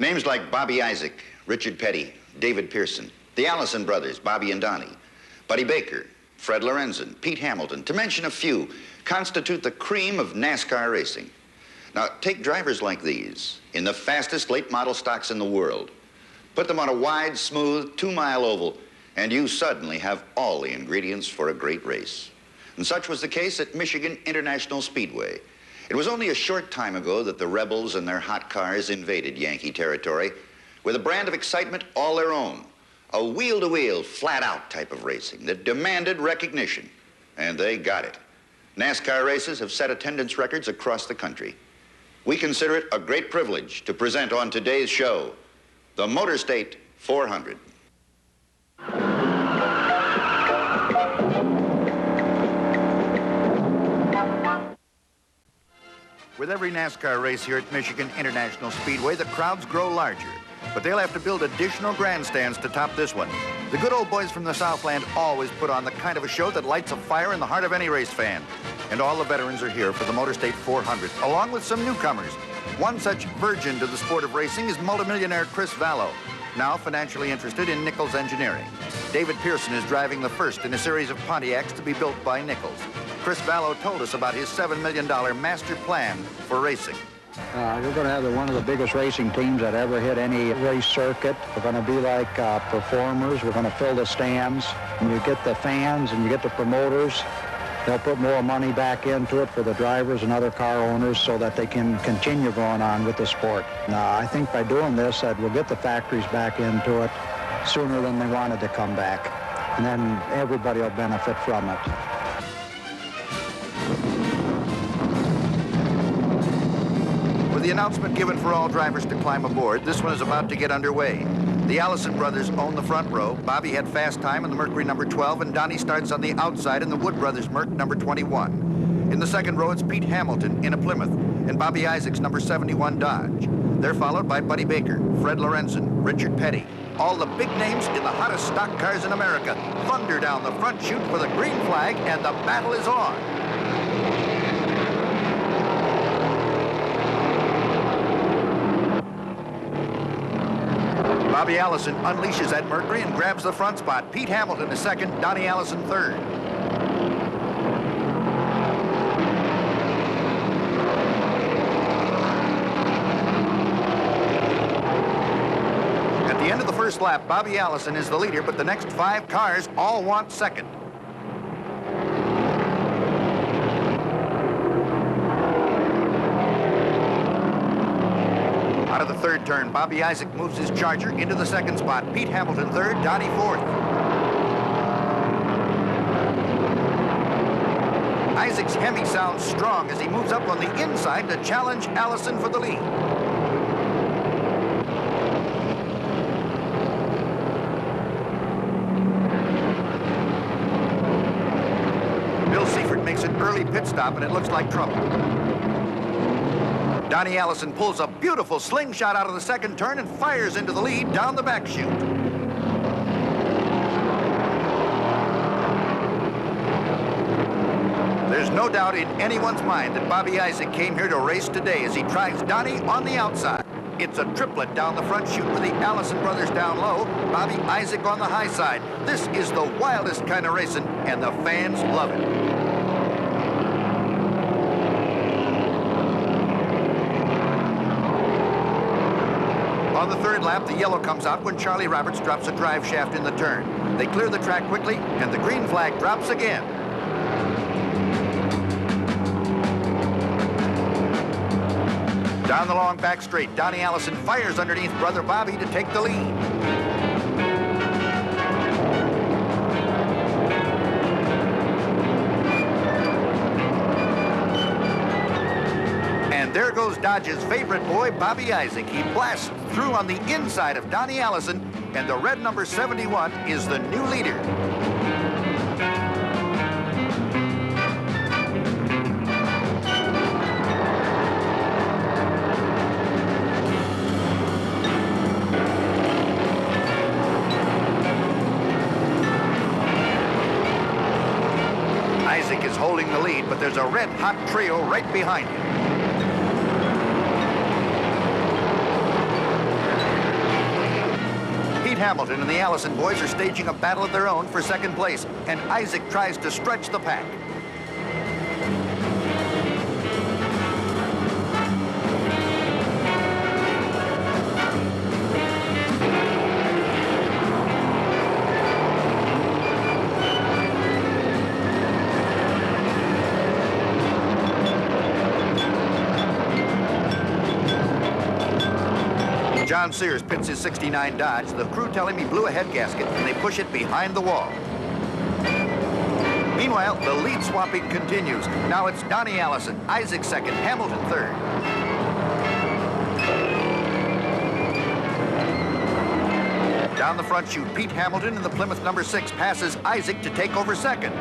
Names like Bobby Isaac, Richard Petty, David Pearson, the Allison brothers, Bobby and Donnie, Buddy Baker, Fred Lorenzen, Pete Hamilton, to mention a few, constitute the cream of NASCAR racing. Now, take drivers like these in the fastest late model stocks in the world. Put them on a wide, smooth, 2-mile oval, and you suddenly have all the ingredients for a great race. And such was the case at Michigan International Speedway. It was only a short time ago that the rebels and their hot cars invaded Yankee territory with a brand of excitement all their own, a wheel-to-wheel, flat-out type of racing that demanded recognition, and they got it. NASCAR races have set attendance records across the country. We consider it a great privilege to present on today's show the Motor State 400. With every NASCAR race here at Michigan International Speedway, the crowds grow larger, but they'll have to build additional grandstands to top this one. The good old boys from the Southland always put on the kind of a show that lights a fire in the heart of any race fan. And all the veterans are here for the Motor State 400, along with some newcomers. One such virgin to the sport of racing is multimillionaire Chris Vallow, now financially interested in Nichols Engineering. David Pearson is driving the first in a series of Pontiacs to be built by Nichols. Chris Vallow told us about his $7 million master plan for racing. We're going to have one of the biggest racing teams that ever hit any race circuit. We're going to be like performers. We're going to fill the stands. And you get the fans and you get the promoters. They'll put more money back into it for the drivers and other car owners so that they can continue going on with the sport. I think by doing this that we'll get the factories back into it sooner than they wanted to come back. And then everybody will benefit from it. With the announcement given for all drivers to climb aboard, this one is about to get underway. The Allison brothers own the front row. Bobby had fast time in the Mercury number 12, and Donnie starts on the outside in the Wood Brothers Merc number 21. In the second row, it's Pete Hamilton in a Plymouth, and Bobby Isaac's number 71 Dodge. They're followed by Buddy Baker, Fred Lorenzen, Richard Petty. All the big names in the hottest stock cars in America thunder down the front chute for the green flag, and the battle is on. Bobby Allison unleashes that Mercury and grabs the front spot. Pete Hamilton is second, Donnie Allison third. At the end of the first lap, Bobby Allison is the leader, but the next 5 cars all want second. Out of the third turn, Bobby Isaac moves his Charger into the second spot. Pete Hamilton third, Donnie fourth. Isaac's Hemi sounds strong as he moves up on the inside to challenge Allison for the lead. Bill Seifert makes an early pit stop, and it looks like trouble. Donnie Allison pulls a beautiful slingshot out of the second turn and fires into the lead down the back chute. There's no doubt in anyone's mind that Bobby Isaac came here to race today as he drives Donnie on the outside. It's a triplet down the front chute with the Allison brothers down low, Bobby Isaac on the high side. This is the wildest kind of racing, and the fans love it. On the third lap, the yellow comes out when Charlie Roberts drops a drive shaft in the turn. They clear the track quickly, and the green flag drops again. Down the long back straight, Donnie Allison fires underneath brother Bobby to take the lead. And there goes Dodge's favorite boy, Bobby Isaac. He blasts through on the inside of Donnie Allison, and the red number 71 is the new leader. Isaac is holding the lead, but there's a red-hot trio right behind him. Hamilton and the Allison boys are staging a battle of their own for second place, and Isaac tries to stretch the pack. John Sears pits his 69 Dodge. The crew tell him he blew a head gasket, and they push it behind the wall. Meanwhile, the lead swapping continues. Now it's Donnie Allison, Isaac second, Hamilton third. Down the front chute, Pete Hamilton in the Plymouth number 6 passes Isaac to take over second.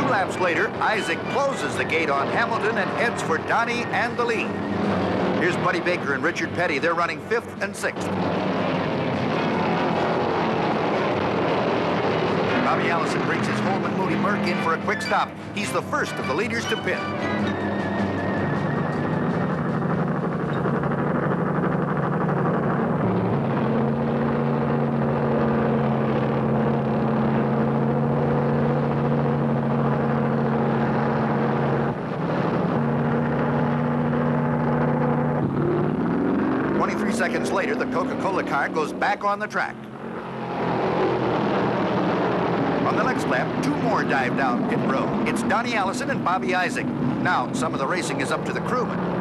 Laps later, Isaac closes the gate on Hamilton and heads for Donnie and the lead. Here's Buddy Baker and Richard Petty. They're running 5th and 6th. Bobby Allison brings his Holman Moody Merc in for a quick stop. He's the first of the leaders to pit. Seconds later, the Coca-Cola car goes back on the track. On the next lap, 2 more dive down pit road. It's Donnie Allison and Bobby Isaac. Now, some of the racing is up to the crewmen.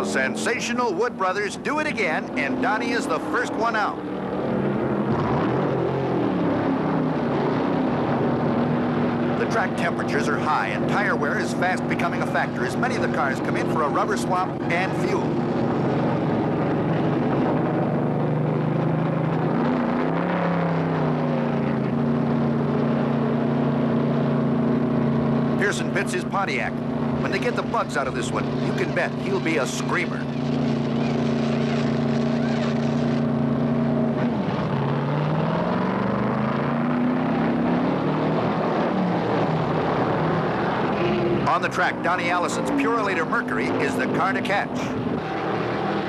Sensational Wood brothers do it again, and Donnie is the first one out. The track temperatures are high, and tire wear is fast becoming a factor as many of the cars come in for a rubber swap and fuel. Pearson pits his Pontiac. When they get the bugs out of this one, you can bet he'll be a screamer. On the track, Donnie Allison's Purolator Mercury is the car to catch.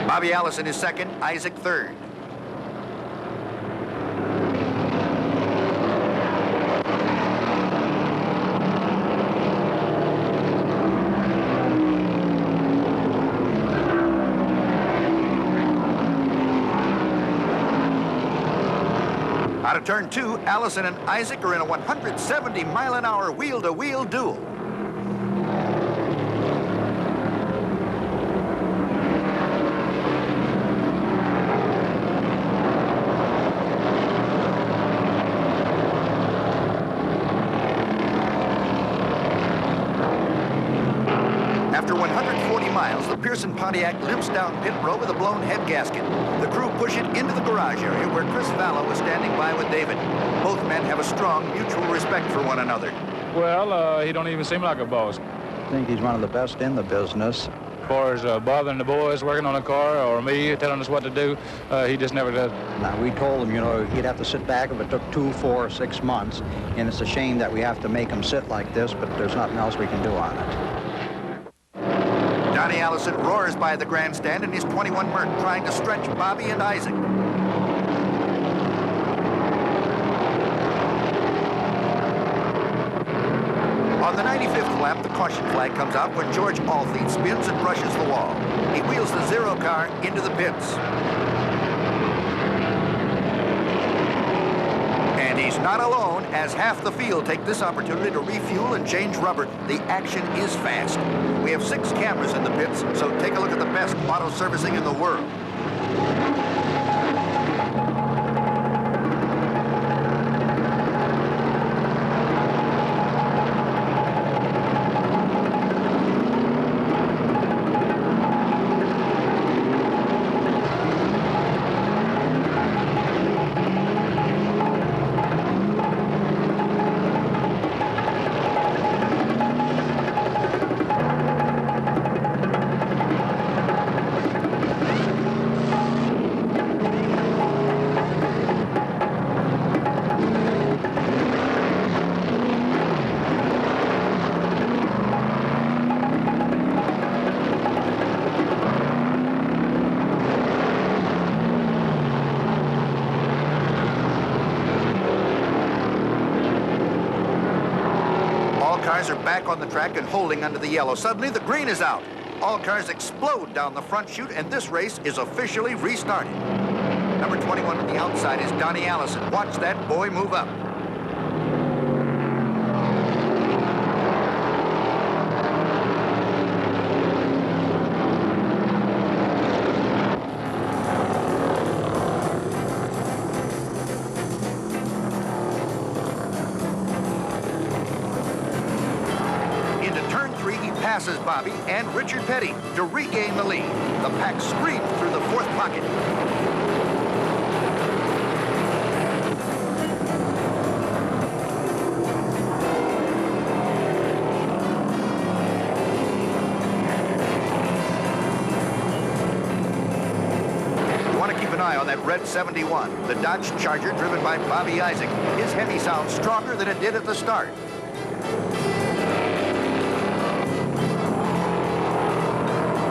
Bobby Allison is second, Isaac third. Out of turn 2, Allison and Isaac are in a 170-mile-an-hour wheel-to-wheel duel. After 140 miles, the Pearson Pontiac limps down pit road with a blown head gasket. The crew push it into the garage area where Chris Vallow is standing by with David. Both men have a strong mutual respect for one another. Well, he don't even seem like a boss. I think he's one of the best in the business. As far as bothering the boys working on a car or me telling us what to do, he just never does. Now, we told him, you know, he'd have to sit back if it took 2, 4, 6 months. And it's a shame that we have to make him sit like this, but there's nothing else we can do on it. Donnie Allison roars by the grandstand in his 21 Merc, trying to stretch Bobby and Isaac. On the 95th lap, the caution flag comes out when George Althede spins and brushes the wall. He wheels the 0 car into the pits. And he's not alone, as half the field take this opportunity to refuel and change rubber. The action is fast. We have 6 cameras in the pits, so take a look at the best auto servicing in the world. cars are back on the track and holding under the yellow. Suddenly, the green is out. All cars explode down the front chute, and this race is officially restarted. Number 21 on the outside is Donnie Allison. Watch that boy move up. Passes Bobby and Richard Petty to regain the lead. The pack screams through the fourth pocket. You want to keep an eye on that red 71, the Dodge Charger driven by Bobby Isaac. His Hemi sounds stronger than it did at the start.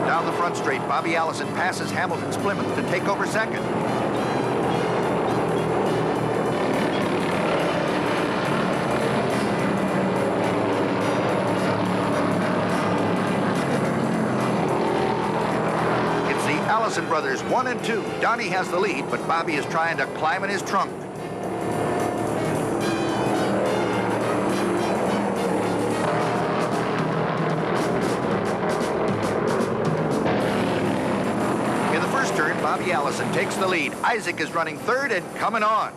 Down the front straight, Bobby Allison passes Hamilton's Plymouth to take over second. It's the Allison brothers, 1 and 2. Donnie has the lead, but Bobby is trying to climb in his trunk. Bobby Allison takes the lead. Isaac is running third and coming on.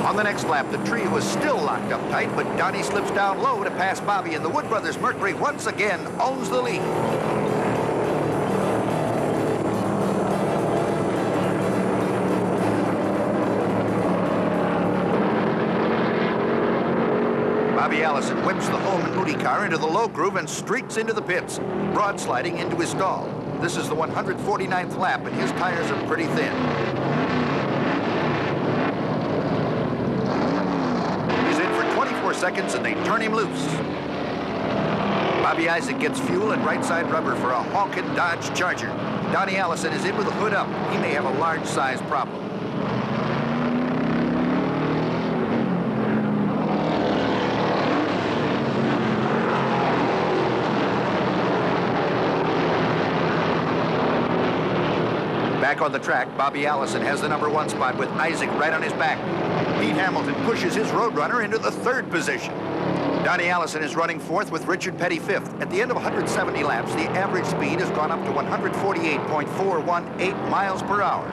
On the next lap, the tree was still locked up tight, but Donnie slips down low to pass Bobby, and the Wood Brothers Mercury once again owns the lead. Bobby Allison whips the Holman Moody car into the low groove and streaks into the pits, broad-sliding into his stall. This is the 149th lap, and his tires are pretty thin. Seconds and they turn him loose. Bobby Isaac gets fuel and right side rubber for a honking Dodge Charger. Donnie Allison is in with the hood up. He may have a large size problem. Back on the track, Bobby Allison has the number 1 spot with Isaac right on his back. Pete Hamilton pushes his Roadrunner into the 3rd position. Donnie Allison is running 4th with Richard Petty 5th. At the end of 170 laps, the average speed has gone up to 148.418 miles per hour.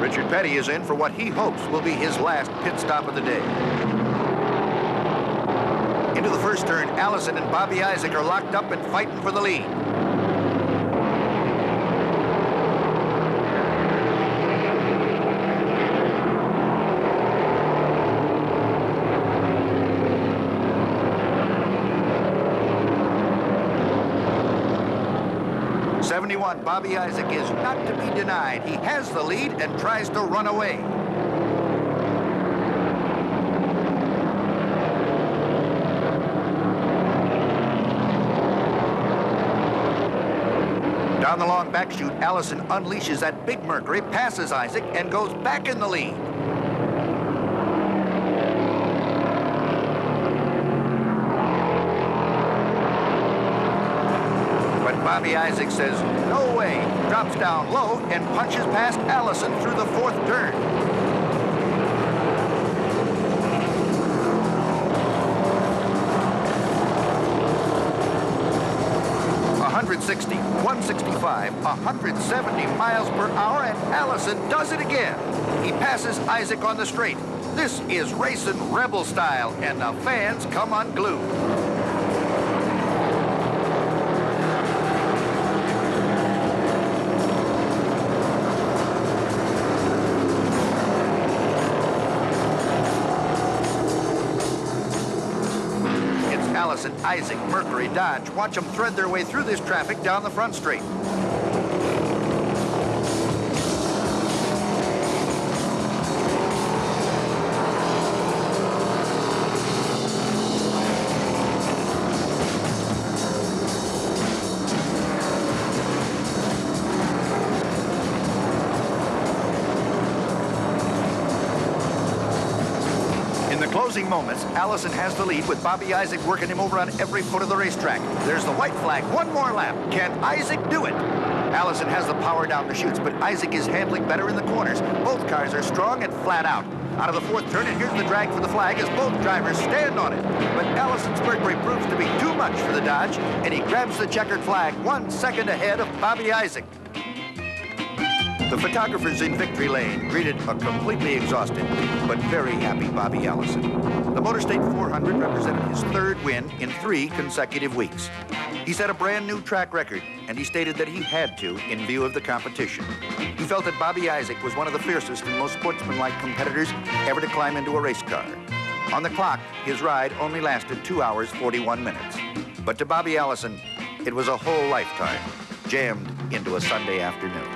Richard Petty is in for what he hopes will be his last pit stop of the day. Into the first turn, Allison and Bobby Isaac are locked up and fighting for the lead. Bobby Isaac is not to be denied. He has the lead and tries to run away. Down the long back chute, Allison unleashes that big Mercury, passes Isaac, and goes back in the lead. Bobby Isaac says, no way, drops down low and punches past Allison through the 4th turn. .160, 165, 170 miles per hour, and Allison does it again. He passes Isaac on the straight. This is racing rebel style, and the fans come unglued. Allison, Isaac, Mercury, Dodge. Watch them thread their way through this traffic down the front straight. Closing moments, Allison has the lead with Bobby Isaac working him over on every foot of the racetrack. There's the white flag. One more lap. Can Isaac do it? Allison has the power down the chutes, but Isaac is handling better in the corners. Both cars are strong and flat out. Out of the fourth turn, and here's the drag for the flag as both drivers stand on it. But Allison's Mercury proves to be too much for the Dodge, and he grabs the checkered flag 1 second ahead of Bobby Isaac. The photographers in victory lane greeted a completely exhausted but very happy Bobby Allison. The Motor State 400 represented his third win in 3 consecutive weeks. He set a brand new track record, and he stated that he had to in view of the competition. He felt that Bobby Isaac was one of the fiercest and most sportsmanlike competitors ever to climb into a race car. On the clock, his ride only lasted 2 hours, 41 minutes. But to Bobby Allison, it was a whole lifetime jammed into a Sunday afternoon.